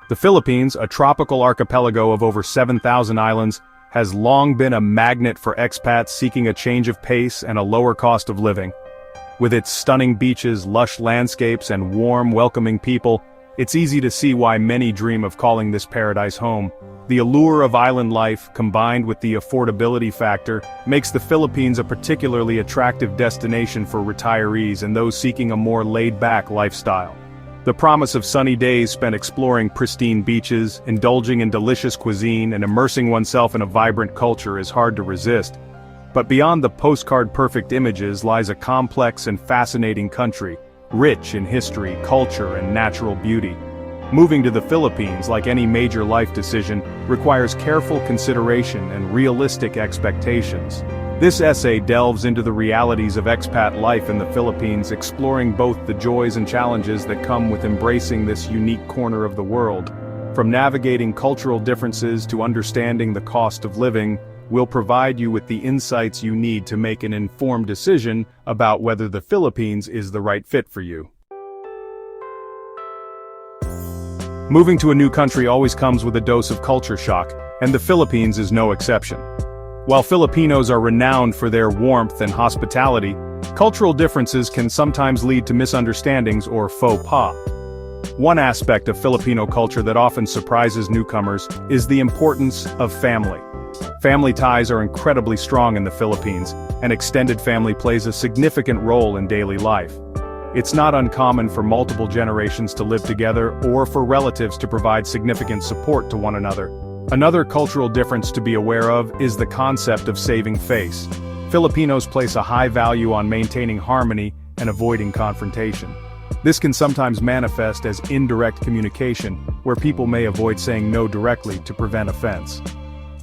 The Philippines, a tropical archipelago of over 7,000 islands, has long been a magnet for expats seeking a change of pace and a lower cost of living. With its stunning beaches, lush landscapes, and warm, welcoming people, it's easy to see why many dream of calling this paradise home. The allure of island life, combined with the affordability factor, makes the Philippines a particularly attractive destination for retirees and those seeking a more laid-back lifestyle. The promise of sunny days spent exploring pristine beaches, indulging in delicious cuisine, and immersing oneself in a vibrant culture is hard to resist. But beyond the postcard-perfect images lies a complex and fascinating country, rich in history, culture, and natural beauty. Moving to the Philippines, like any major life decision, requires careful consideration and realistic expectations. This essay delves into the realities of expat life in the Philippines, exploring both the joys and challenges that come with embracing this unique corner of the world. From navigating cultural differences to understanding the cost of living, we'll provide you with the insights you need to make an informed decision about whether the Philippines is the right fit for you. Moving to a new country always comes with a dose of culture shock, and the Philippines is no exception. While Filipinos are renowned for their warmth and hospitality, cultural differences can sometimes lead to misunderstandings or faux pas. One aspect of Filipino culture that often surprises newcomers is the importance of family. Family ties are incredibly strong in the Philippines, and extended family plays a significant role in daily life. It's not uncommon for multiple generations to live together or for relatives to provide significant support to one another. Another cultural difference to be aware of is the concept of saving face. Filipinos place a high value on maintaining harmony and avoiding confrontation. This can sometimes manifest as indirect communication, where people may avoid saying no directly to prevent offense.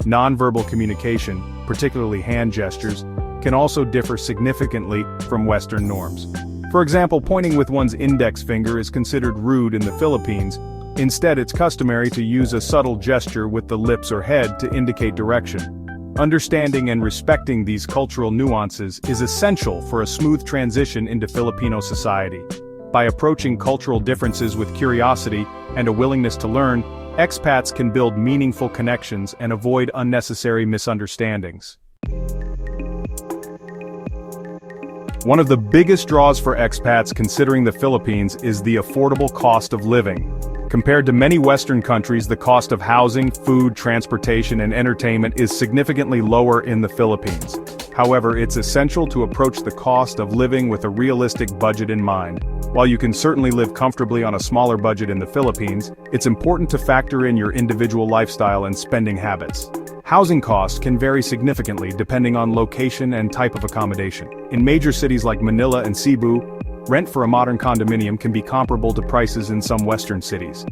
Nonverbal communication, particularly hand gestures, can also differ significantly from Western norms. For example, pointing with one's index finger is considered rude in the Philippines. Instead, it's customary to use a subtle gesture with the lips or head to indicate direction. Understanding and respecting these cultural nuances is essential for a smooth transition into Filipino society. By approaching cultural differences with curiosity and a willingness to learn, expats can build meaningful connections and avoid unnecessary misunderstandings. One of the biggest draws for expats considering the Philippines is the affordable cost of living. Compared to many Western countries, the cost of housing, food, transportation, and entertainment is significantly lower in the Philippines. However, it's essential to approach the cost of living with a realistic budget in mind. While you can certainly live comfortably on a smaller budget in the Philippines, it's important to factor in your individual lifestyle and spending habits. Housing costs can vary significantly depending on location and type of accommodation. In major cities like Manila and Cebu, rent for a modern condominium can be comparable to prices in some Western cities.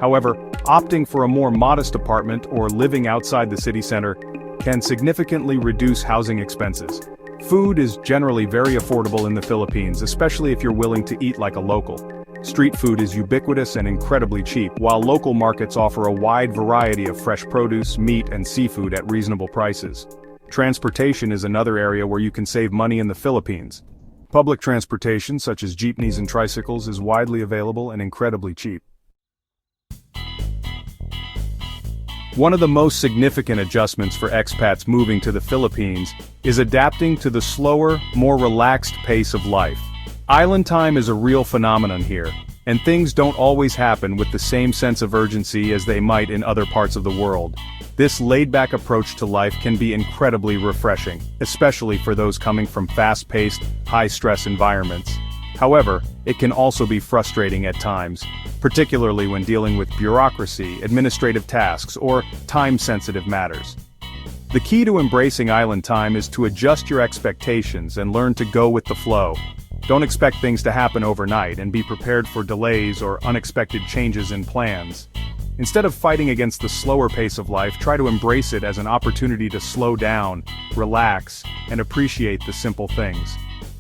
However, opting for a more modest apartment or living outside the city center can significantly reduce housing expenses. Food is generally very affordable in the Philippines, especially if you're willing to eat like a local. Street food is ubiquitous and incredibly cheap, while local markets offer a wide variety of fresh produce, meat, and seafood at reasonable prices. Transportation is another area where you can save money in the Philippines. Public transportation, such as jeepneys and tricycles, is widely available and incredibly cheap. One of the most significant adjustments for expats moving to the Philippines is adapting to the slower, more relaxed pace of life. Island time is a real phenomenon here, and things don't always happen with the same sense of urgency as they might in other parts of the world. This laid-back approach to life can be incredibly refreshing, especially for those coming from fast-paced, high-stress environments. However, it can also be frustrating at times, particularly when dealing with bureaucracy, administrative tasks, or time-sensitive matters. The key to embracing island time is to adjust your expectations and learn to go with the flow. Don't expect things to happen overnight and be prepared for delays or unexpected changes in plans. Instead of fighting against the slower pace of life, try to embrace it as an opportunity to slow down, relax, and appreciate the simple things.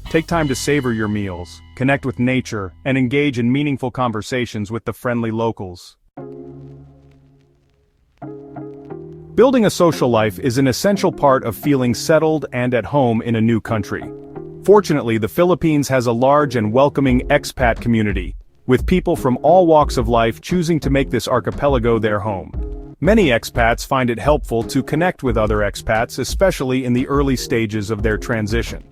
Take time to savor your meals, connect with nature, and engage in meaningful conversations with the friendly locals. Building a social life is an essential part of feeling settled and at home in a new country. Fortunately, the Philippines has a large and welcoming expat community. with people from all walks of life choosing to make this archipelago their home. Many expats find it helpful to connect with other expats, especially in the early stages of their transition.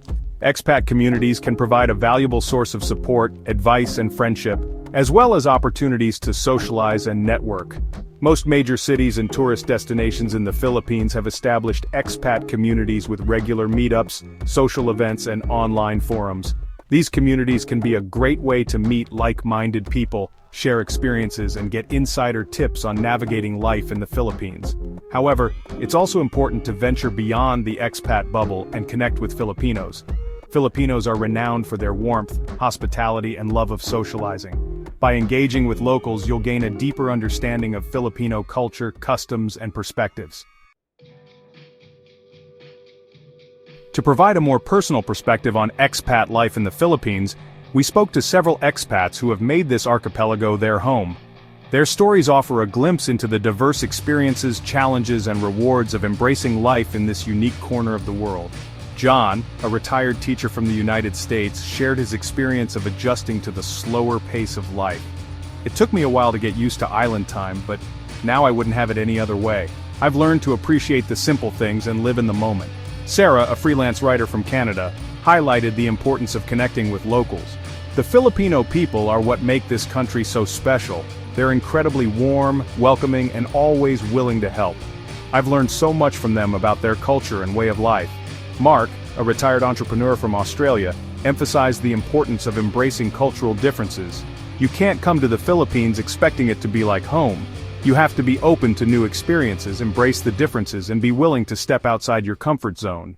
Expat communities can provide a valuable source of support, advice, and friendship, as well as opportunities to socialize and network. Most major cities and tourist destinations in the Philippines have established expat communities with regular meetups, social events, and online forums. These communities can be a great way to meet like-minded people, share experiences, and get insider tips on navigating life in the Philippines. However, it's also important to venture beyond the expat bubble and connect with Filipinos. Filipinos are renowned for their warmth, hospitality, and love of socializing. By engaging with locals, you'll gain a deeper understanding of Filipino culture, customs, and perspectives. To provide a more personal perspective on expat life in the Philippines, we spoke to several expats who have made this archipelago their home. Their stories offer a glimpse into the diverse experiences, challenges, and rewards of embracing life in this unique corner of the world. John, a retired teacher from the United States, shared his experience of adjusting to the slower pace of life. It took me a while to get used to island time, but now I wouldn't have it any other way. I've learned to appreciate the simple things and live in the moment. Sarah, a freelance writer from Canada, highlighted the importance of connecting with locals. The Filipino people are what make this country so special. They're incredibly warm, welcoming, and always willing to help. I've learned so much from them about their culture and way of life. Mark, a retired entrepreneur from Australia, emphasized the importance of embracing cultural differences. You can't come to the Philippines expecting it to be like home. You have to be open to new experiences, embrace the differences, and be willing to step outside your comfort zone.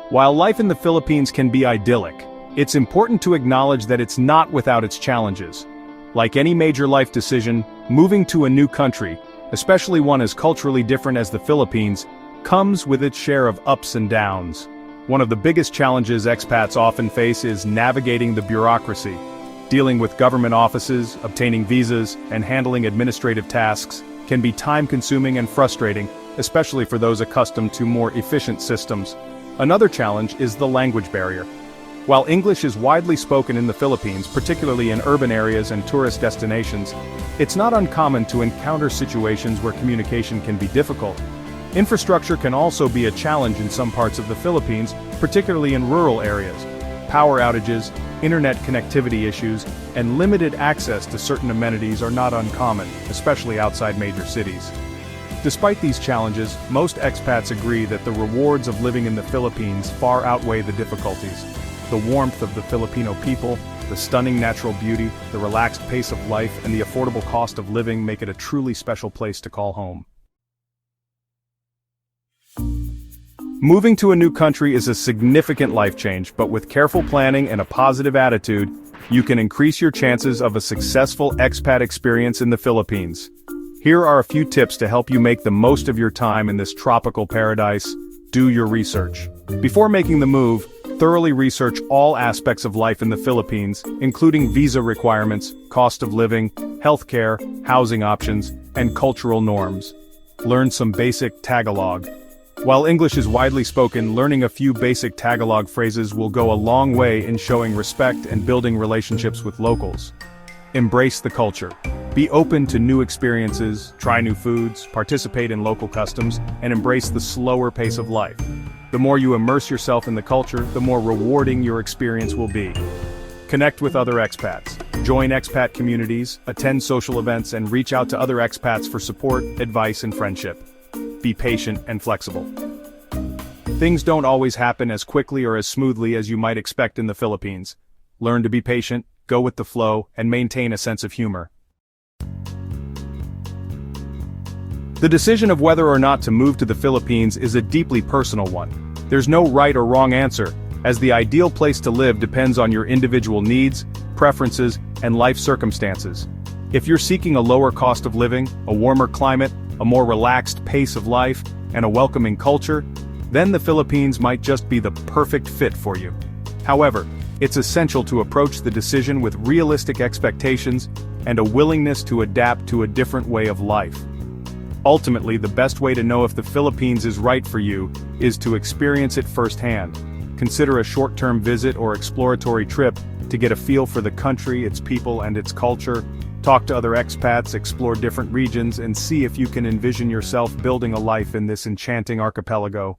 While life in the Philippines can be idyllic, it's important to acknowledge that it's not without its challenges. Like any major life decision, moving to a new country, especially one as culturally different as the Philippines, comes with its share of ups and downs. One of the biggest challenges expats often face is navigating the bureaucracy. Dealing with government offices, obtaining visas, and handling administrative tasks can be time-consuming and frustrating, especially for those accustomed to more efficient systems. Another challenge is the language barrier. While English is widely spoken in the Philippines, particularly in urban areas and tourist destinations, it's not uncommon to encounter situations where communication can be difficult. Infrastructure can also be a challenge in some parts of the Philippines, particularly in rural areas. Power outages, internet connectivity issues, and limited access to certain amenities are not uncommon, especially outside major cities. Despite these challenges, most expats agree that the rewards of living in the Philippines far outweigh the difficulties. The warmth of the Filipino people, the stunning natural beauty, the relaxed pace of life, and the affordable cost of living make it a truly special place to call home. Moving to a new country is a significant life change, but with careful planning and a positive attitude, you can increase your chances of a successful expat experience in the Philippines. Here are a few tips to help you make the most of your time in this tropical paradise. Do your research. Before making the move, thoroughly research all aspects of life in the Philippines, including visa requirements, cost of living, healthcare, housing options, and cultural norms. Learn some basic Tagalog. While English is widely spoken, learning a few basic Tagalog phrases will go a long way in showing respect and building relationships with locals. Embrace the culture. Be open to new experiences, try new foods, participate in local customs, and embrace the slower pace of life. The more you immerse yourself in the culture, the more rewarding your experience will be. Connect with other expats. Join expat communities, attend social events, and reach out to other expats for support, advice, and friendship. Be patient and flexible. Things don't always happen as quickly or as smoothly as you might expect in the Philippines. Learn to be patient, go with the flow, and maintain a sense of humor. The decision of whether or not to move to the Philippines is a deeply personal one. There's no right or wrong answer, as the ideal place to live depends on your individual needs, preferences, and life circumstances. If you're seeking a lower cost of living, a warmer climate, a more relaxed pace of life, and a welcoming culture, then the Philippines might just be the perfect fit for you. However, it's essential to approach the decision with realistic expectations and a willingness to adapt to a different way of life. Ultimately, the best way to know if the Philippines is right for you is to experience it firsthand. Consider a short-term visit or exploratory trip to get a feel for the country, its people, and its culture. Talk to other expats, explore different regions, and see if you can envision yourself building a life in this enchanting archipelago.